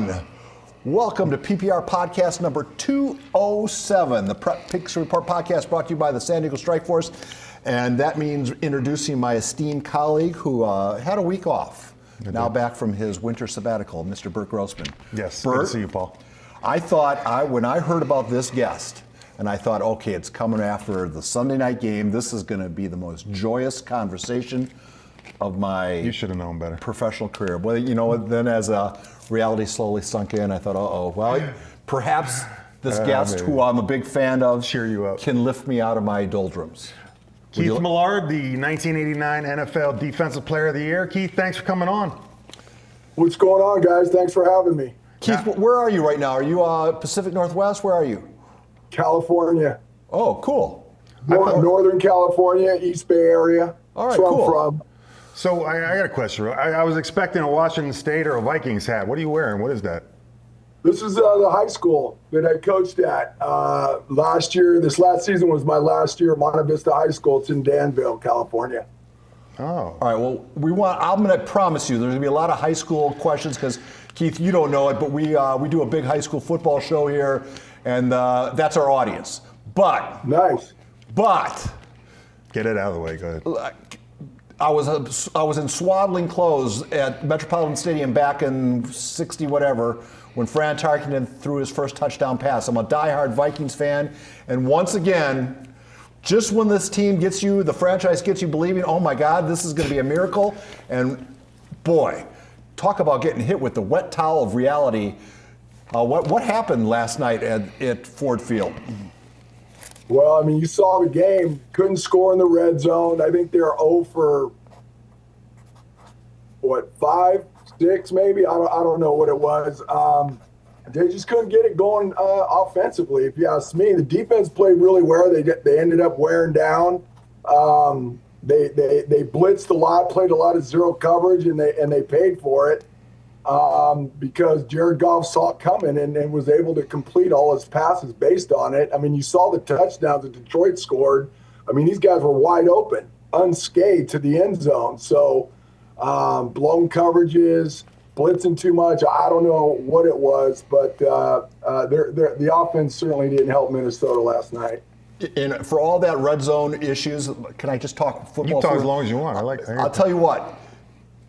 everyone. Welcome to PPR podcast number 207, the Prep Picks Report podcast brought to you by the San Diego Strike Force. And that means introducing my esteemed colleague who had a week off, now back from his winter sabbatical, Mr. Burt Grossman. Yes, Burt, good to see you, Paul. I thought, when I heard about this guest, and I thought, okay, it's coming after the Sunday night game. This is going to be the most joyous conversation of my You should have known better. Professional career. Well, you know what? Then as reality slowly sunk in, I thought, well, perhaps this guest, who I'm a big fan of, cheer you up, can lift me out of my doldrums. Keith Millard, the 1989 NFL Defensive Player of the Year. Keith, thanks for coming on. What's going on, guys? Thanks for having me. Keith, where are you right now? Are you Pacific Northwest? Where are you? California. Oh, cool. Northern California, East Bay area. All right, That's where cool. I'm from. So I got a question. I was expecting a Washington State or a Vikings hat. What are you wearing? What is that? This is the high school that I coached at last year. This last season was my last year at Monte Vista High School. It's in Danville, California. Oh. All right, well, I'm going to promise you there's going to be a lot of high school questions because, Keith, you don't know it, but we do a big high school football show here, and that's our audience. But get it out of the way. Go ahead. I was in swaddling clothes at Metropolitan Stadium back in '60 whatever when Fran Tarkenton threw his first touchdown pass. I'm a diehard Vikings fan, and once again, just when this team gets you, the franchise gets you believing, oh my God, this is going to be a miracle, and boy, talk about getting hit with the wet towel of reality. What happened last night at Ford Field? Well, I mean, you saw the game. Couldn't score in the red zone. I think they're 0 for, 5, 6 maybe? I don't know what it was. They just couldn't get it going offensively, if you ask me. The defense played really well. They ended up wearing down. They blitzed a lot, played a lot of zero coverage, and they paid for it. Because Jared Goff saw it coming and was able to complete all his passes based on it. I mean, you saw the touchdowns that Detroit scored. I mean, these guys were wide open, unscathed to the end zone. So blown coverages, blitzing too much. I don't know what it was, but the offense certainly didn't help Minnesota last night. And for all that red zone issues, can I just talk football? You can talk as long as you want. I'll tell you what.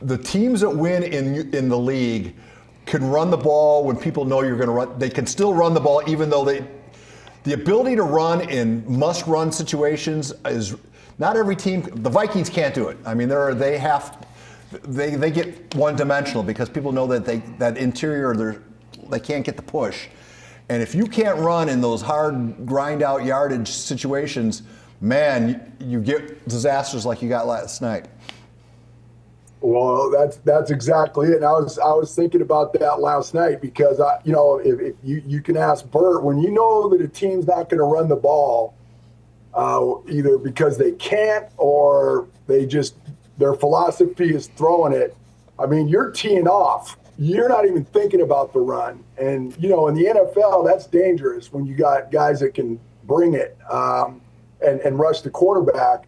The teams that win in the league can run the ball when people know you're going to run. They can still run the ball even though the ability to run in must-run situations is not every team. The Vikings can't do it. I mean, they get one-dimensional because people know that that interior they can't get the push. And if you can't run in those hard grind-out yardage situations, man, you get disasters like you got last night. Well, that's exactly it. And I was thinking about that last night because if you can ask Burt, when you know that a team's not going to run the ball, either because they can't or their philosophy is throwing it. I mean, you're teeing off. You're not even thinking about the run. And in the NFL, that's dangerous when you got guys that can bring it and rush the quarterback.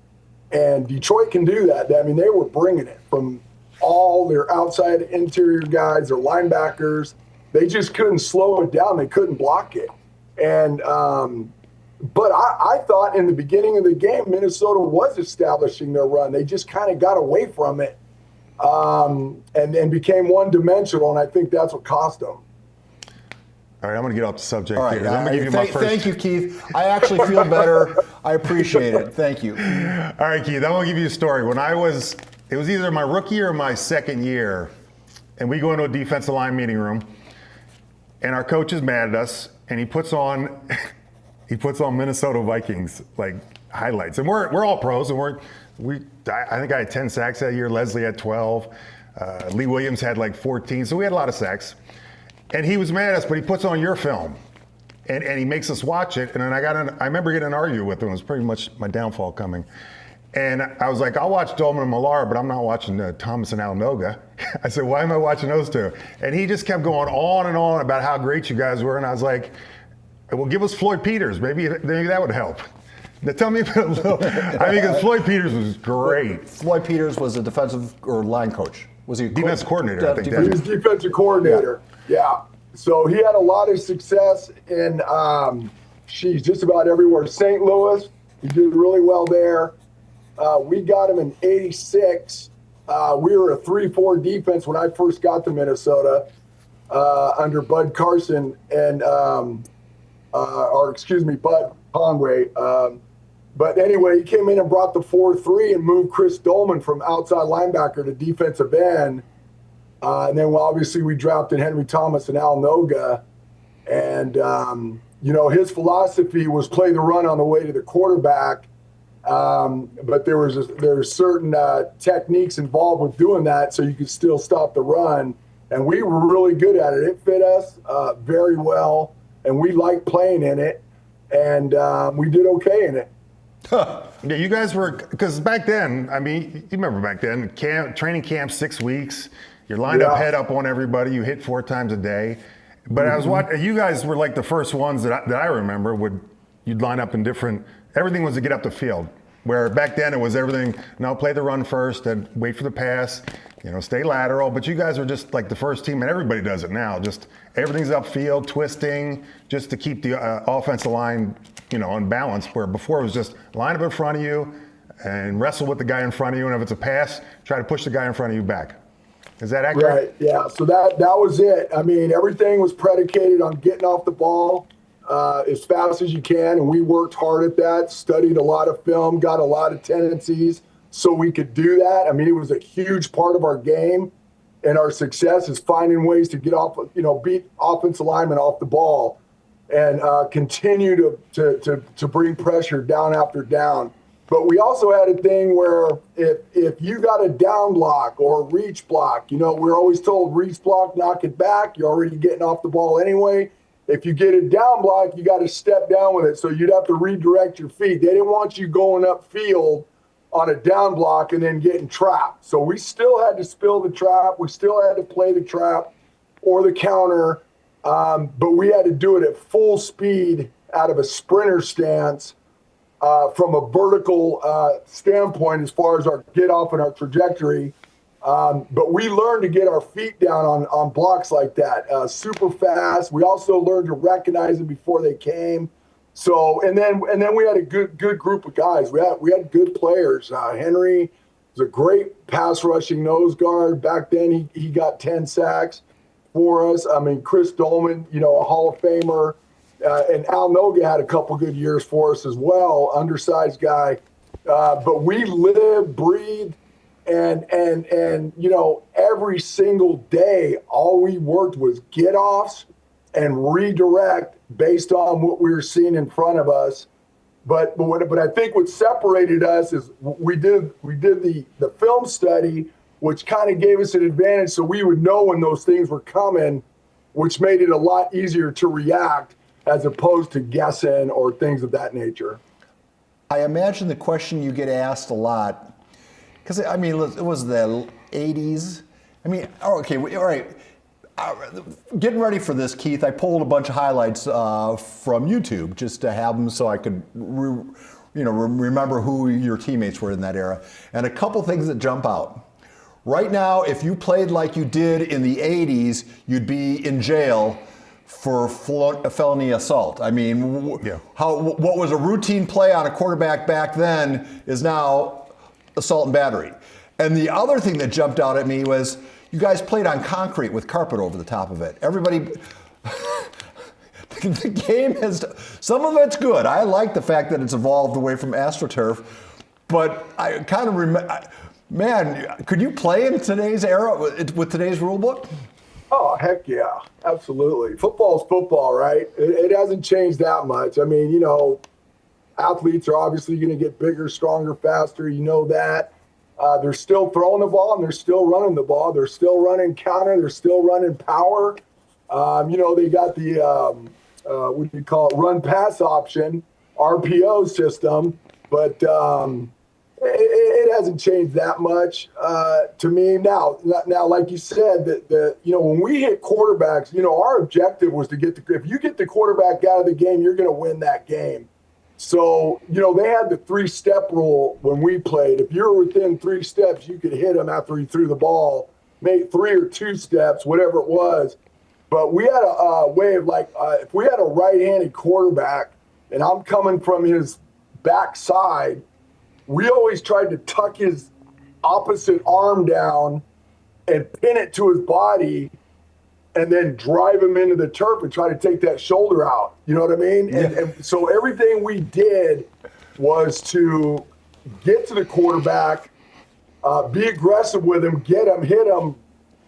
And Detroit can do that. I mean, they were bringing it from all their outside interior guys, their linebackers. They just couldn't slow it down. They couldn't block it. And but I thought in the beginning of the game, Minnesota was establishing their run. They just kind of got away from it and became one-dimensional, and I think that's what cost them. All right, I'm going to get off the subject All right, here. I'm going to give you my first. Thank you, Keith. I actually feel better. I appreciate it. Thank you. All right, Keith, I'm going to give you a story. It was either my rookie or my second year, and we go into a defensive line meeting room, and our coach is mad at us, and he puts on Minnesota Vikings like highlights, and we're all pros, and I think I had 10 sacks that year. Leslie had 12. Lee Williams had like 14, so we had a lot of sacks. And he was mad at us, but he puts on your film, and he makes us watch it. And then I remember getting an argument with him. It was pretty much my downfall coming. And I was like, I'll watch Dolman and Millard, but I'm not watching Thomas and Alnoga. I said, why am I watching those two? And he just kept going on and on about how great you guys were. And I was like, well, give us Floyd Peters. Maybe that would help. Now tell me about a little. I mean, because Floyd Peters was great. Floyd Peters was a defensive or line coach. Was he a defensive coordinator? I think he was defensive coordinator. Yeah. So he had a lot of success in, just about everywhere. St. Louis, he did really well there. We got him in '86. We were a 3-4 defense when I first got to Minnesota under Bud Carson and, Bud Conway. But anyway, he came in and brought the 4-3 and moved Chris Dolman from outside linebacker to defensive end. And then obviously we drafted Henry Thomas and Al Noga. And, his philosophy was play the run on the way to the quarterback. But there's certain techniques involved with doing that so you could still stop the run. And we were really good at it. It fit us very well, and we liked playing in it, and we did okay in it. Yeah, you guys were, because back then, I mean, you remember back then, training camp 6 weeks, you're lined up, head up on everybody, you hit 4 times a day. But I was watching, you guys were like the first ones that I remember you'd line up in different, everything was to get up the field. Where back then it was everything, no, play the run first and wait for the pass, stay lateral. But you guys were just like the first team, and everybody does it now. Just everything's upfield, twisting, just to keep the offensive line, on balance. Where before it was just line up in front of you and wrestle with the guy in front of you. And if it's a pass, try to push the guy in front of you back. Is that accurate? Right, yeah. So that was it. I mean, everything was predicated on getting off the ball as fast as you can, and we worked hard at that, studied a lot of film, got a lot of tendencies so we could do that. I mean, it was a huge part of our game, and our success is finding ways to get off, beat offensive linemen off the ball and continue to bring pressure down after down. But we also had a thing where if you got a down block or a reach block, we're always told reach block, knock it back. You're already getting off the ball anyway. If you get a down block, you got to step down with it. So you'd have to redirect your feet. They didn't want you going upfield on a down block and then getting trapped. So we still had to spill the trap. We still had to play the trap or the counter. But we had to do it at full speed out of a sprinter stance from a vertical standpoint as far as our get off and our trajectory. But we learned to get our feet down on blocks like that, super fast. We also learned to recognize them before they came. So, and then we had a good group of guys. We had good players. Henry was a great pass rushing nose guard. Back then, he got 10 sacks for us. I mean, Chris Dolman, a Hall of Famer, and Al Noga had a couple good years for us as well, undersized guy. But we lived, breathed, and every every single day, all we worked was get-offs and redirect based on what we were seeing in front of us. But I think what separated us is we did the film study, which kind of gave us an advantage, so we would know when those things were coming, which made it a lot easier to react as opposed to guessing or things of that nature. I imagine the question you get asked a lot, because I mean, it was the 80s. I mean, okay, all right. Getting ready for this, Keith, I pulled a bunch of highlights from YouTube just to have them so I could, remember who your teammates were in that era. And a couple things that jump out. Right now, if you played like you did in the 80s, you'd be in jail for felony assault. I mean, what was a routine play on a quarterback back then is now assault and battery. And the other thing that jumped out at me was you guys played on concrete with carpet over the top of it. Everybody, the game has, some of it's good. I like the fact that it's evolved away from Astro Turf, but I kind of remember, man, could you play in today's era with today's rule book? Oh, heck yeah, absolutely. Football's football, right? It hasn't changed that much. I mean, athletes are obviously going to get bigger, stronger, faster. You know that. They're still throwing the ball and they're still running the ball. They're still running counter. They're still running power. They got the, what do you call it, run pass option, RPO system. But it hasn't changed that much to me. Now, like you said, that when we hit quarterbacks, our objective was to if you get the quarterback out of the game, you're going to win that game. So, they had the 3-step rule when we played. If you were within 3 steps, you could hit him after he threw the ball, make 3 or 2 steps, whatever it was. But we had a way of if we had a right-handed quarterback and I'm coming from his backside, we always tried to tuck his opposite arm down and pin it to his body and then drive him into the turf and try to take that shoulder out. You know what I mean? Yeah. And so everything we did was to get to the quarterback, be aggressive with him, get him, hit him,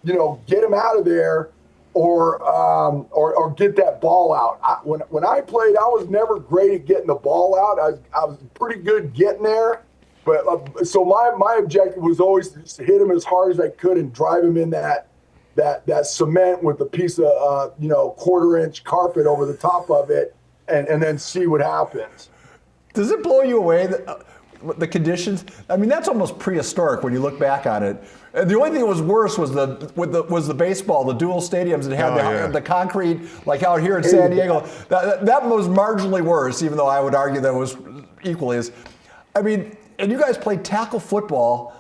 get him out of there, or get that ball out. When I played, I was never great at getting the ball out. I was pretty good getting there, but so my objective was always to just hit him as hard as I could and drive him in that cement with a piece of 1/4-inch carpet over the top of it, and then see what happens. Does it blow you away that the conditions? I mean, that's almost prehistoric when you look back on it. And the only thing that was worse was the baseball, the dual stadiums that had the concrete, like out here in San Diego. That was marginally worse, even though I would argue that was equally as. I mean, and you guys played tackle football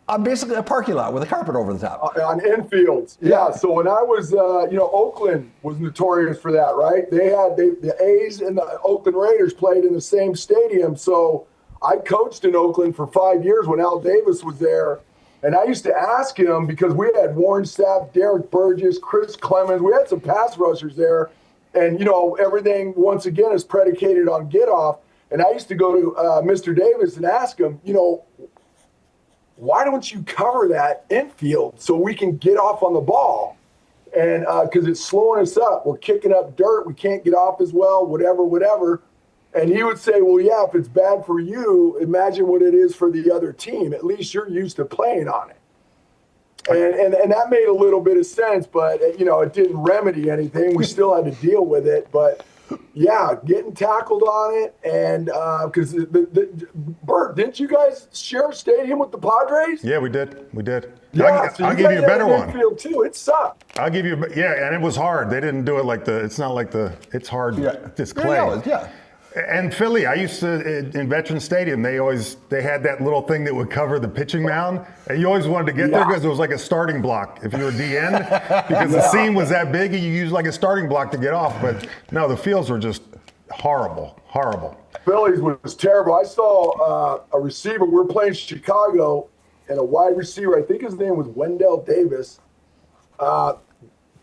on basically a parking lot with a carpet over the top. On infields. Yeah. So when I was, Oakland was notorious for that, right? The A's and the Oakland Raiders played in the same stadium. So I coached in Oakland for 5 years when Al Davis was there. And I used to ask him, because we had Warren Sapp, Derek Burgess, Chris Clemens. We had some pass rushers there. And, everything, once again, is predicated on get off. And I used to go to Mr. Davis and ask him, why don't you cover that infield so we can get off on the ball? And because it's slowing us up. We're kicking up dirt. We can't get off as well, whatever. And he would say, well, yeah, if it's bad for you, imagine what it is for the other team. At least you're used to playing on it. And that made a little bit of sense, but, it didn't remedy anything. We still had to deal with it. But, yeah, getting tackled on it. And because, Burt, didn't you guys share a stadium with the Padres? Yeah, we did. Yeah, I'll give you a better one. Infield too. It sucked. I'll give you, and it was hard. They didn't do it it's not like it's hard. It's clay. Yeah. And Philly, I used to, in Veterans Stadium, they had that little thing that would cover the pitching mound. And you always wanted to get there because it was like a starting block if you were DN, because the seam was that big and you used like a starting block to get off. But no, the fields were just horrible. Phillies was terrible. I saw a receiver. We were playing Chicago, and a wide receiver, I think his name was Wendell Davis.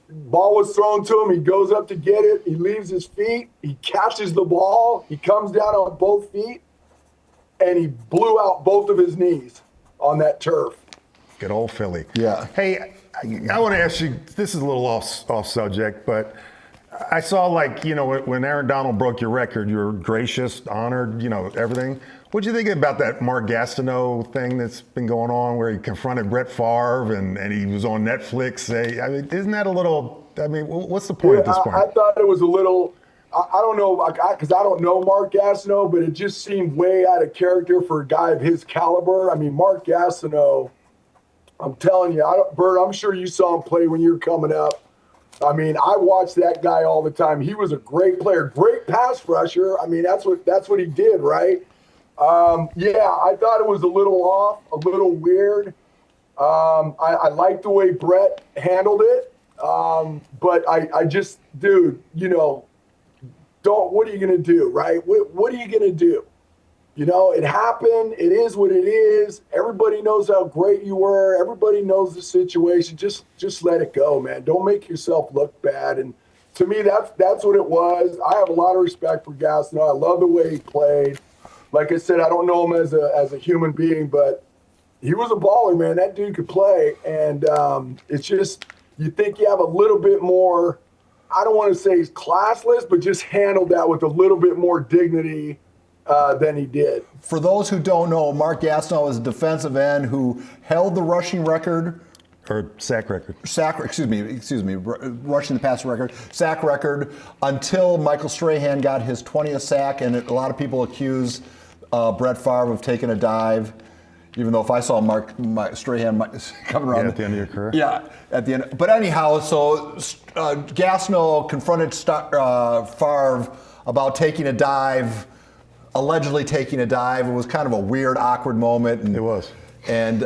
Ball was thrown to him. He goes up to get it. He leaves his feet. He catches the ball. He comes down on both feet, and he blew out both of his knees on that turf. Good old Philly. Yeah. Hey, I want to ask you, this is a little off subject, but I saw when Aaron Donald broke your record, you were gracious, honored, everything. What'd you think about that Mark Gastineau thing that's been going on where he confronted Brett Favre and he was on Netflix? Isn't that a little, what's the point at this point? I thought it was a little, I don't know, because I don't know Mark Gastineau, but it just seemed way out of character for a guy of his caliber. Mark Gastineau, I'm telling you, Bert, I'm sure you saw him play when you were coming up. I watched that guy all the time. He was a great player, great pass rusher. That's what he did, right? I thought it was a little off, a little weird. I liked the way Brett handled it. But I just, dude, what are you going to do, right? What are you going to do? It happened. It is what it is. Everybody knows how great you were. Everybody knows the situation. Just let it go, man. Don't make yourself look bad. And to me, that's what it was. I have a lot of respect for Gastineau. I love the way he played. Like I said, I don't know him as a human being, but he was a baller, man. That dude could play. And it's just, you think you have a little bit more, I don't want to say he's classless, but just handled that with a little bit more dignity than he did. For those who don't know, Mark Gastineau is a defensive end who held the rushing record. Or sack record. Excuse me, rushing the passer record, sack record, until Michael Strahan got his 20th sack, and a lot of people accuse Brett Favre of taking a dive, even though if I saw Strahan coming around. At the end of your career? Yeah, at the end. But anyhow, so Gastineau confronted Favre about taking a dive, allegedly taking a dive. It was kind of a weird, awkward moment. It was. And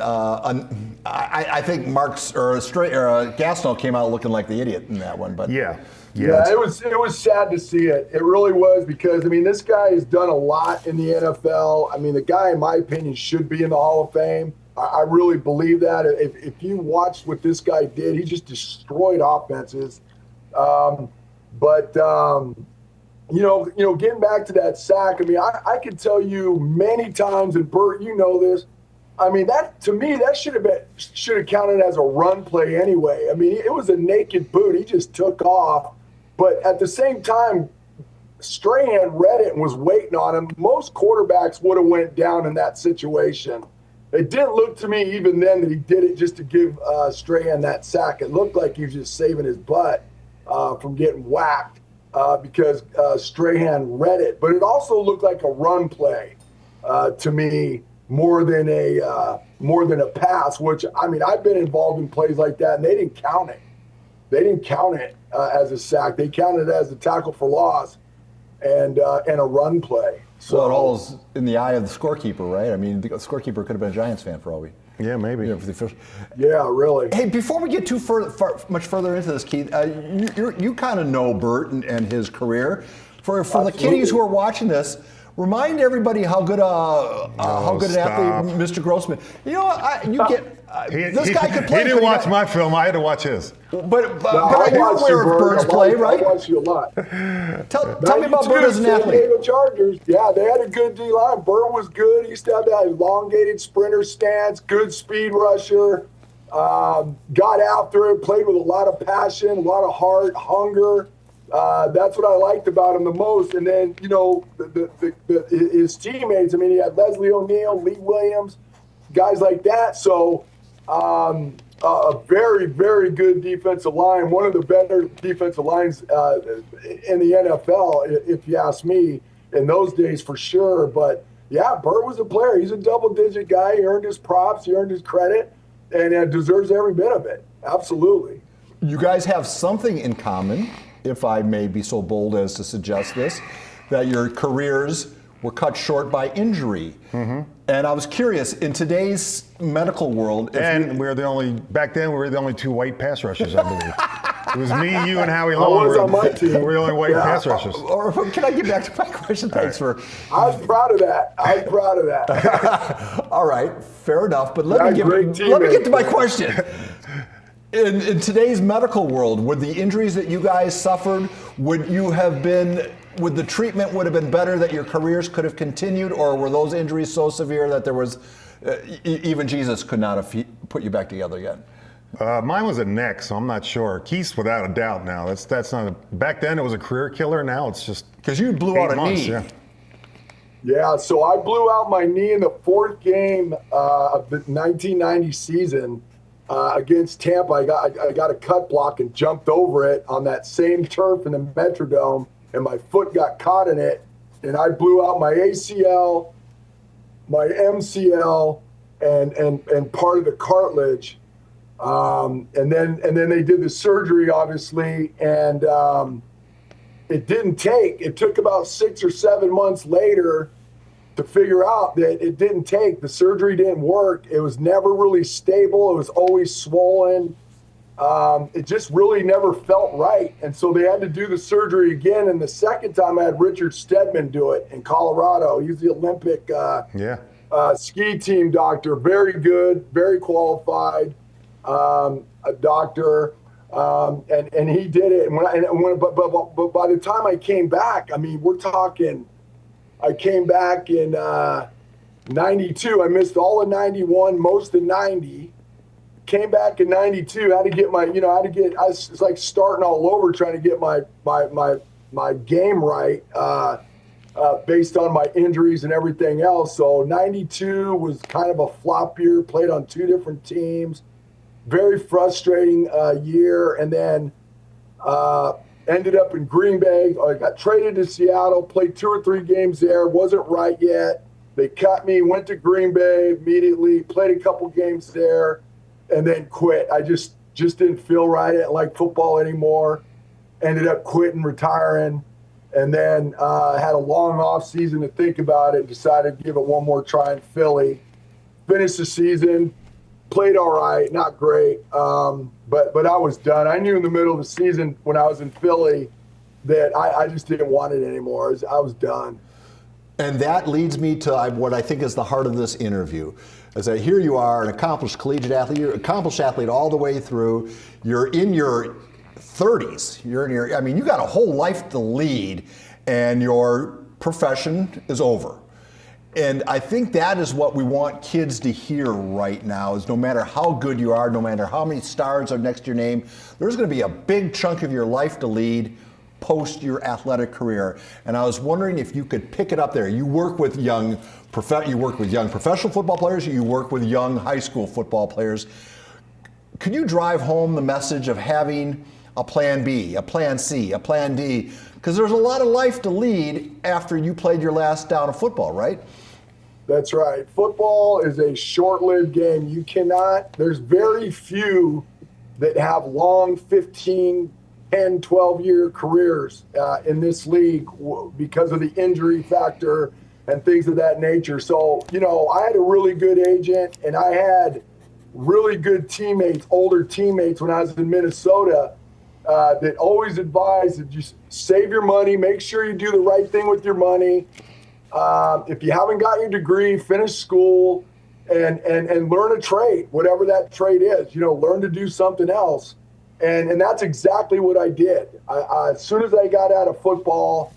I think Gastineau came out looking like the idiot in that one. But Yeah, it was sad to see it. It really was, because I mean, this guy has done a lot in the NFL. I mean, the guy, in my opinion, should be in the Hall of Fame. I really believe that. If you watched what this guy did, he just destroyed offenses. Getting back to that sack, I mean, I could tell you many times, and Burt, you know this. I mean, that to me, that should have counted as a run play anyway. I mean, it was a naked boot. He just took off. But at the same time, Strahan read it and was waiting on him. Most quarterbacks would have went down in that situation. It didn't look to me even then that he did it just to give Strahan that sack. It looked like he was just saving his butt from getting whacked because Strahan read it. But it also looked like a run play to me more than a pass. Which, I mean, I've been involved in plays like that, and they didn't count it. They didn't count it as a sack. They counted it as a tackle for loss and a run play. So it all is in the eye of the scorekeeper, right? I mean, the scorekeeper could have been a Giants fan for all we. Yeah, maybe. Yeah, really. Hey, before we get much further into this, Keith, you kind of know Burt and his career. For the kiddies who are watching this, remind everybody how good an athlete Mr. Grossman. You know what? This guy could play. He didn't watch my film. I had to watch his. But you're aware of Burt's play, right? I watched you a lot. Tell me about Burt as an athlete. The Chargers, yeah, they had a good D-line. Burt was good. He used to have that elongated sprinter stance, good speed rusher, got after it, played with a lot of passion, a lot of heart, hunger. That's what I liked about him the most. And then, his teammates, I mean, he had Leslie O'Neal, Lee Williams, guys like that. So a very, very good defensive line, one of the better defensive lines in the NFL, if you ask me, in those days for sure. But, yeah, Burt was a player. He's a double-digit guy. He earned his props. He earned his credit, and deserves every bit of it. Absolutely. You guys have something in common, if I may be so bold as to suggest this, that your careers were cut short by injury. Mm-hmm. And I was curious, in today's medical world... back then we were the only two white pass rushers, I believe. It was me, you, and Howie Long. I was on my team. We were the only white pass rushers. Or can I get back to my question? Thanks for... I was proud of that. All right, fair enough. But let me get to my question. In today's medical world, would the injuries that you guys suffered, would the treatment would have been better that your careers could have continued, or were those injuries so severe that there was, even Jesus could not have put you back together again? Mine was a neck, so I'm not sure. Keith's without a doubt now. That's not back then it was a career killer. Now it's just because you blew out a knee. Yeah. Yeah, so I blew out my knee in the fourth game of the 1990 season. Against Tampa, I got a cut block and jumped over it on that same turf in the Metrodome, and my foot got caught in it, and I blew out my ACL, my MCL, and part of the cartilage, and then they did the surgery, obviously, and it didn't take. It took about 6 or 7 months later to figure out that it didn't take. The surgery didn't work. It was never really stable. It was always swollen. It just really never felt right. And so they had to do the surgery again. And the second time I had Richard Stedman do it in Colorado. He's the Olympic ski team doctor. Very good, very qualified a doctor. And he did it. But by the time I came back, I mean, we're talking, I came back in 92. I missed all of 91, most of 90. Came back in 92. Had to get it's like starting all over trying to get my game right based on my injuries and everything else. So 92 was kind of a flop year. Played on 2 different teams. Very frustrating year. And then ended up in Green Bay. I got traded to Seattle, played 2 or 3 games there, wasn't right yet. They cut me, went to Green Bay immediately, played a couple games there, and then quit. I just didn't feel right. I didn't like football anymore. Ended up quitting, retiring, and then had a long off season to think about it, decided to give it one more try in Philly. Finished the season, played all right, not great, but I was done. I knew in the middle of the season when I was in Philly that I just didn't want it anymore. I was done. And that leads me to what I think is the heart of this interview. Is that here you are, an accomplished collegiate athlete, you're an accomplished athlete all the way through. You're in your 30s. You got a whole life to lead, and your profession is over. And I think that is what we want kids to hear right now, is no matter how good you are, no matter how many stars are next to your name, there's going to be a big chunk of your life to lead post your athletic career. And I was wondering if you could pick it up there. You work with young professional football players, you work with young high school football players. Could you drive home the message of having a plan B, a plan C, a plan D? Because there's a lot of life to lead after you played your last down of football, right? That's right. Football is a short-lived game. There's very few that have long 15, 10, 12-year careers in this league because of the injury factor and things of that nature. So, I had a really good agent, and I had really good teammates, older teammates when I was in Minnesota that always advised that just save your money, make sure you do the right thing with your money. If you haven't got your degree, finish school and learn a trade, whatever that trade is, learn to do something else. And that's exactly what I did. As soon as I got out of football,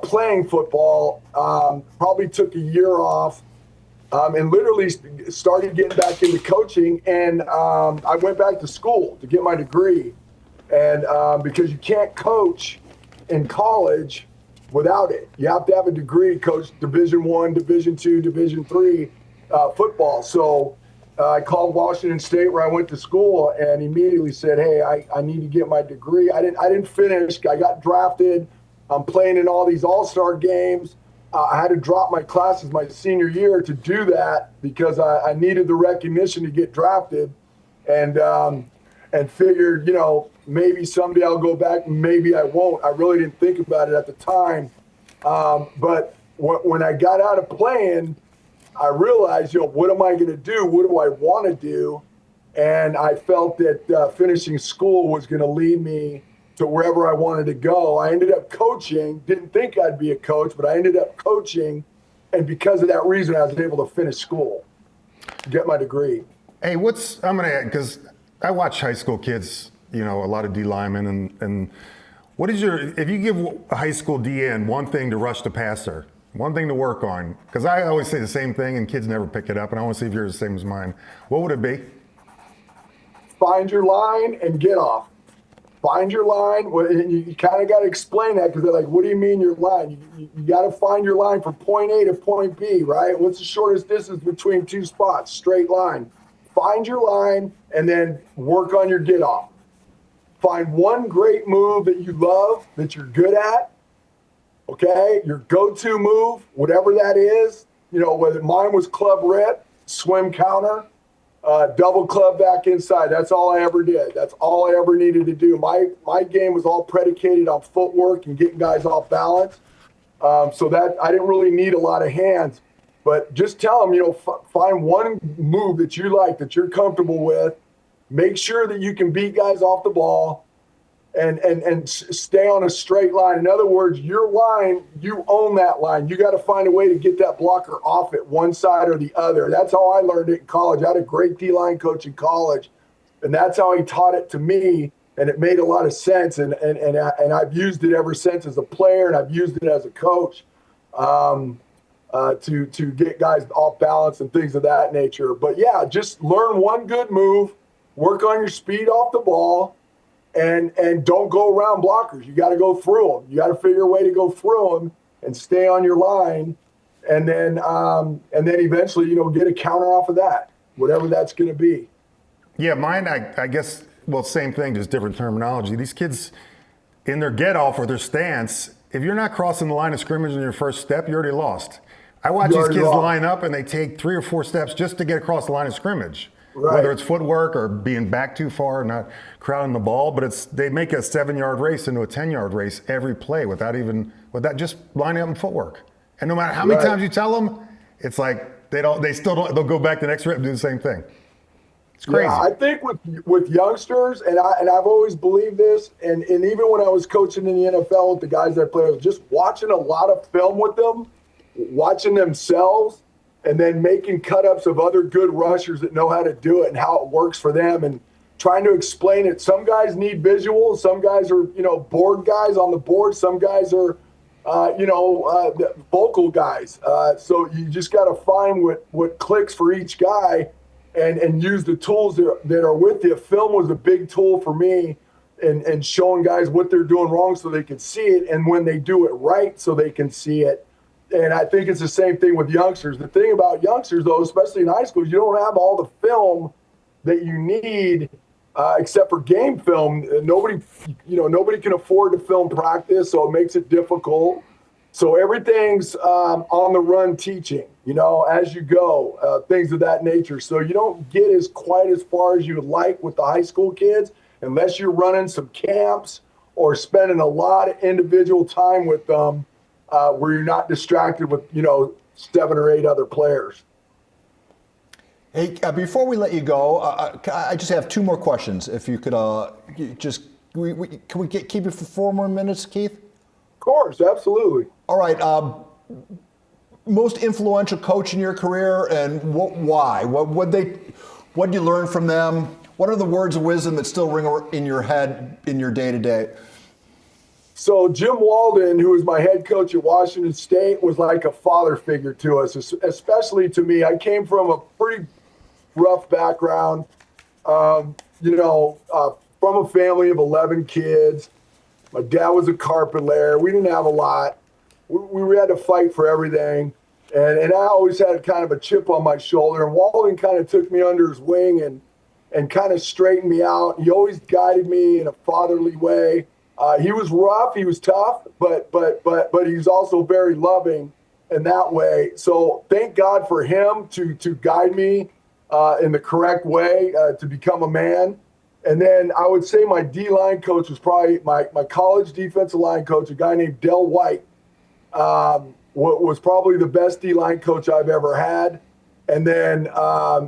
playing football, probably took a year off and literally started getting back into coaching. And I went back to school to get my degree. And because you can't coach in college without it. You have to have a degree to coach Division I, Division II, Division III football. So I called Washington State, where I went to school, and immediately said, hey, I need to get my degree. I didn't finish. I got drafted. I'm playing in all these all-star games. I had to drop my classes my senior year to do that because I needed the recognition to get drafted, and figured, maybe someday I'll go back, maybe I won't. I really didn't think about it at the time. But when I got out of playing, I realized, what am I going to do? What do I want to do? And I felt that finishing school was going to lead me to wherever I wanted to go. I ended up coaching, didn't think I'd be a coach, but I ended up coaching. And because of that reason, I was able to finish school, get my degree. Hey, I'm going to add, because I watch high school kids, a lot of D linemen, and if you give a high school DN one thing to rush the passer, one thing to work on, because I always say the same thing and kids never pick it up, and I want to see if you're the same as mine. What would it be? Find your line and get off. Find your line. You kind of got to explain that, because they're like, what do you mean your line? You got to find your line from point A to point B, right? What's the shortest distance between two spots? Straight line. Find your line and then work on your get off. Find one great move that you love, that you're good at. Okay, your go-to move, whatever that is, whether mine was club rip, swim counter, double club back inside. That's all I ever did. That's all I ever needed to do. My game was all predicated on footwork and getting guys off balance. So that I didn't really need a lot of hands. But just tell them, find one move that you like, that you're comfortable with. Make sure that you can beat guys off the ball. And stay on a straight line. In other words, your line, you own that line. You got to find a way to get that blocker off it, one side or the other. That's how I learned it in college. I had a great D-line coach in college, and that's how he taught it to me, and it made a lot of sense. And I've used it ever since as a player, and I've used it as a coach to get guys off balance and things of that nature. But, yeah, just learn one good move, work on your speed off the ball, and don't go around blockers. You got to go through them. You got to figure a way to go through them and stay on your line, and then eventually, get a counter off of that, whatever that's going to be. Yeah, mine, I guess, same thing, just different terminology. These kids, in their get off or their stance, if you're not crossing the line of scrimmage in your first step, you already lost. I watch these kids line up and they take 3 or 4 steps just to get across the line of scrimmage. Right. Whether it's footwork or being back too far, not crowding the ball, but they make a 7-yard race into a 10-yard race every play without just lining up in footwork. And no matter how many times you tell them, it's like they'll go back the next rep and do the same thing. It's crazy. Yeah, I think with youngsters, and I've always believed this, and even when I was coaching in the NFL with the guys that I played with, just watching a lot of film with them, watching themselves, and then making cut-ups of other good rushers that know how to do it and how it works for them, and trying to explain it. Some guys need visuals. Some guys are, board guys on the board. Some guys are, vocal guys. So you just got to find what clicks for each guy and use the tools that are with you. Film was a big tool for me and showing guys what they're doing wrong so they can see it, and when they do it right so they can see it. And I think it's the same thing with youngsters. The thing about youngsters, though, especially in high school, is you don't have all the film that you need except for game film. Nobody can afford to film practice, so it makes it difficult. So everything's on the run teaching, as you go, things of that nature. So you don't get quite as far as you would like with the high school kids unless you're running some camps or spending a lot of individual time with them where you're not distracted with, 7 or 8 other players. Hey, before we let you go, I just have 2 more questions. If you could can we keep it for 4 more minutes, Keith? Of course, absolutely. All right. Most influential coach in your career, and why? What did you learn from them? What are the words of wisdom that still ring in your head in your day-to-day? So Jim Walden, who was my head coach at Washington State, was like a father figure to us, especially to me. I came from a pretty rough background, from a family of 11 kids. My dad was a carpenter. We didn't have a lot. We had to fight for everything. And I always had kind of a chip on my shoulder. And Walden kind of took me under his wing and kind of straightened me out. He always guided me in a fatherly way. He was rough, he was tough, but he's also very loving in that way. So thank God for him to guide me in the correct way to become a man. And then I would say my D-line coach was probably my college defensive line coach, a guy named Del White, was probably the best D-line coach I've ever had. And then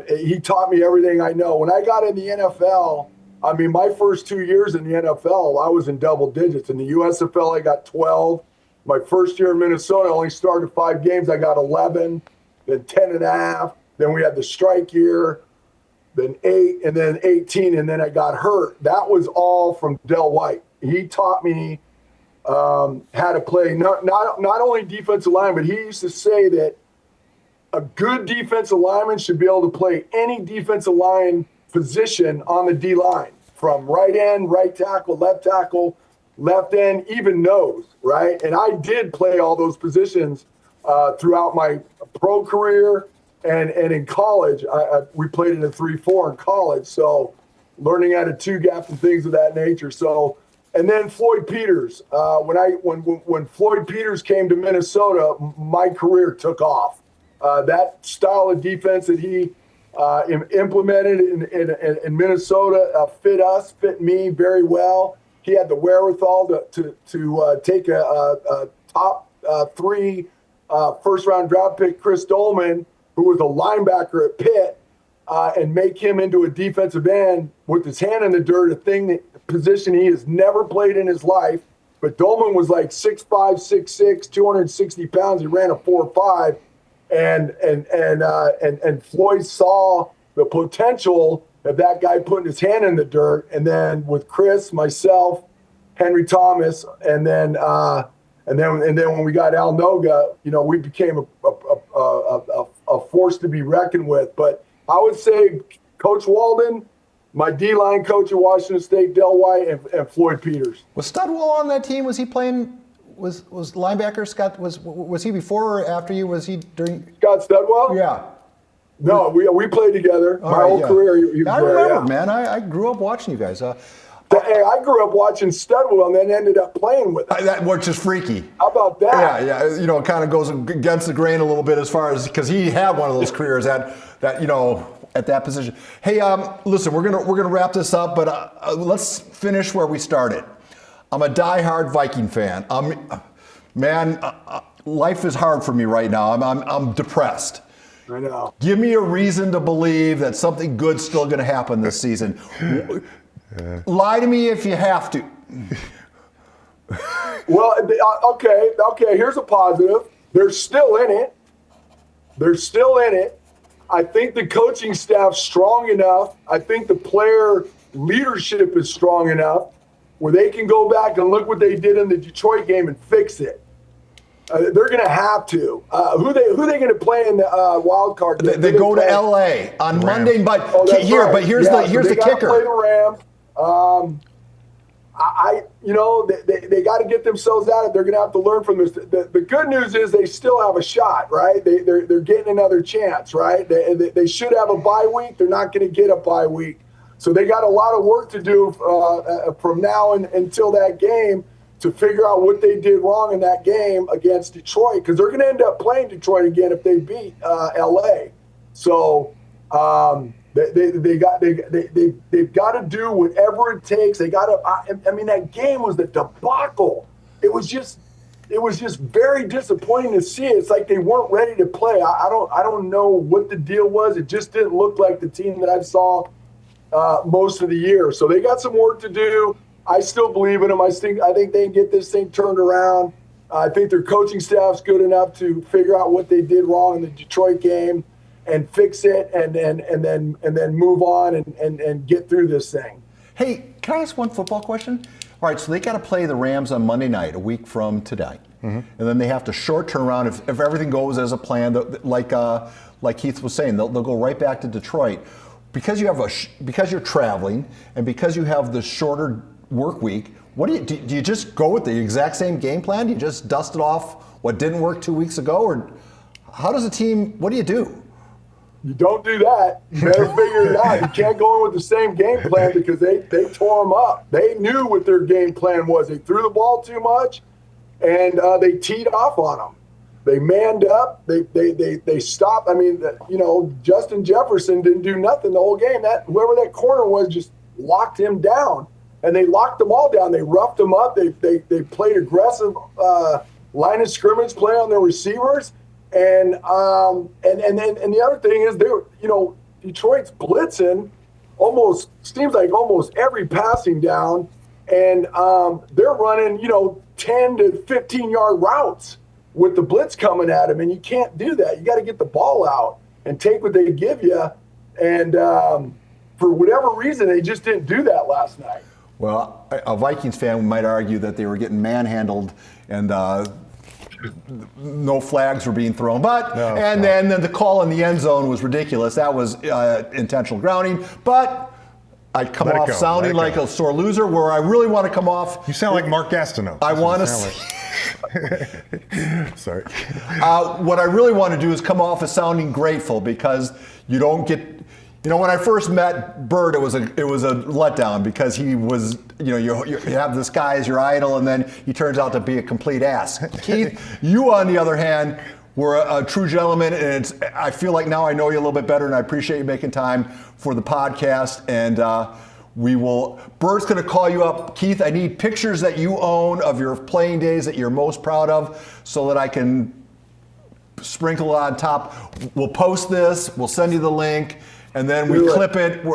he taught me everything I know. When I got in the NFL, my first 2 years in the NFL, I was in double digits. In the USFL, I got 12. My first year in Minnesota, I only started 5 games. I got 11, then 10.5. Then we had the strike year, then 8, and then 18, and then I got hurt. That was all from Del White. He taught me how to play not only defensive line, but he used to say that a good defensive lineman should be able to play any defensive line position on the D-line, from right end, right tackle, left end, even nose, right? And I did play all those positions throughout my pro career and in college. We played in a 3-4 in college, so learning how to 2-gap and things of that nature. So, and then Floyd Peters. When Floyd Peters came to Minnesota, my career took off. That style of defense that he implemented in Minnesota fit me very well. He had the wherewithal to take a top 3 first-round draft pick, Chris Dolman, who was a linebacker at Pitt, and make him into a defensive end with his hand in the dirt, a position he has never played in his life. But Dolman was like 6'5", 6'6", 260 pounds. He ran a 4.5. And Floyd saw the potential of that guy putting his hand in the dirt, and then with Chris, myself, Henry Thomas, and then when we got Al Noga, we became a force to be reckoned with. But I would say Coach Walden, my D-line coach at Washington State, Del White, and Floyd Peters. Was Studwell on that team? Was he playing? Was linebacker Scott? Was he before or after you? Was he during? Scott Studwell? Yeah. No, we played together. My whole career. He was I remember, man. I grew up watching you guys. Hey, I grew up watching Studwell and then ended up playing with him. That which is freaky. How about that? Yeah. It kind of goes against the grain a little bit as far as because he had one of those careers at that position. Hey, listen, we're gonna wrap this up, but let's finish where we started. I'm a diehard Viking fan. Life is hard for me right now. I'm depressed. I know. Give me a reason to believe that something good's still going to happen this season. Lie to me if you have to. Well, okay. Here's a positive. They're still in it. I think the coaching staff's strong enough. I think the player leadership is strong enough where they can go back and look what they did in the Detroit game and fix it. They're going to have to. Who they going to play in the wild card? They go to L.A. on Monday, but here's the kicker. Play the Rams. They got to get themselves out of it. They're going to have to learn from this. The good news is they still have a shot, right? They're getting another chance, right? They should have a bye week. They're not going to get a bye week. So they got a lot of work to do from now until that game to figure out what they did wrong in that game against Detroit, because they're going to end up playing Detroit again if they beat L.A. So they've got to do whatever it takes. They got to. I mean, that game was the debacle. It was just very disappointing to see. It's like they weren't ready to play. I don't know what the deal was. It just didn't look like the team that I saw most of the year. So they got some work to do. I still believe in them. I think they can get this thing turned around. I think their coaching staff's good enough to figure out what they did wrong in the Detroit game and fix it, and then move on and get through this thing. Hey, can I ask one football question? All right, so they got to play the Rams on Monday night, a week from today, and then they have to short turn around if everything goes as a plan. Like Keith was saying, they'll go right back to Detroit because you have because you're traveling and because you have the shorter work week. What do you just go with the exact same game plan? Do you just dust it off what didn't work 2 weeks ago, or how does a team? What do you do? You don't do that. You better figure it out. You can't go in with the same game plan because they tore them up. They knew what their game plan was. They threw the ball too much, and they teed off on them. They manned up. They stopped. I mean, Justin Jefferson didn't do nothing the whole game. Whoever that corner was just locked him down, and they locked them all down. They roughed them up. They played aggressive line of scrimmage play on their receivers. And the other thing is Detroit's blitzing seems like almost every passing down, and they're running 10 to 15 yard routes with the blitz coming at them, and you can't do that. You got to get the ball out and take what they give you, and for whatever reason they just didn't do that last night. Well, a Vikings fan might argue that they were getting manhandled and no flags were being thrown, then the call in the end zone was ridiculous. That was intentional grounding, but I come off sounding like a sore loser. Where I really want to come off, you sound like Mark Gastineau. I want to. Sorry. What I really want to do is come off as sounding grateful, because you don't get. When I first met Burt, it was a letdown, because he was, you have this guy as your idol, and then he turns out to be a complete ass. Keith, you on the other hand were a true gentleman, and I feel like now I know you a little bit better, and I appreciate you making time for the podcast. And Burt's going to call you up. Keith, I need pictures that you own of your playing days that you're most proud of, so that I can sprinkle it on top. We'll post this. We'll send you the link. And then we clip it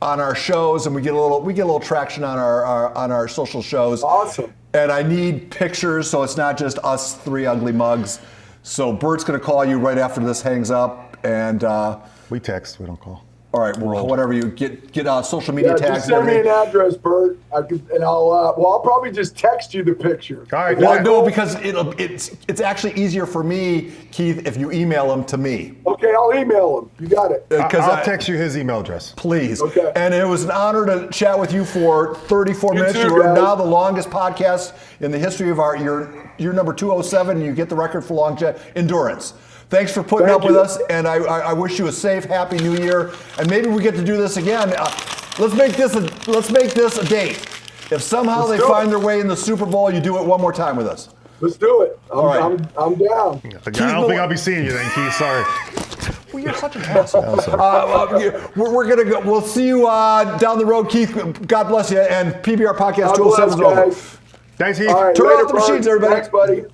on our shows, and we get a little traction on our social shows. Awesome. And I need pictures, so it's not just us three ugly mugs. So Burt's going to call you right after this hangs up, and we text, we don't call. All right, well, whatever you get social media tags. Just send me an address, Burt, I'll probably just text you the picture. All right. Well, no, because it's actually easier for me, Keith, if you email them to me. Okay, I'll email him. You got it. I'll text you his email address. Please. Okay. And it was an honor to chat with you for 34 minutes. Too, you are guys. now the longest podcast in the history of you're number 207, and you get the record for endurance. Thanks for putting up with us, and I wish you a safe, happy New Year, and maybe we get to do this again. Let's make this a date. If somehow they find their way in the Super Bowl, you do it one more time with us. Let's do it. All right. I'm down. I don't think I'll be seeing you then, Keith. Sorry. Well, you're such an asshole. We're gonna go. We'll see you down the road, Keith. God bless you, and PPR Podcast 207 is over. Guys. Thanks, Keith. All right, Turn later, off the machines, everybody. Thanks, buddy.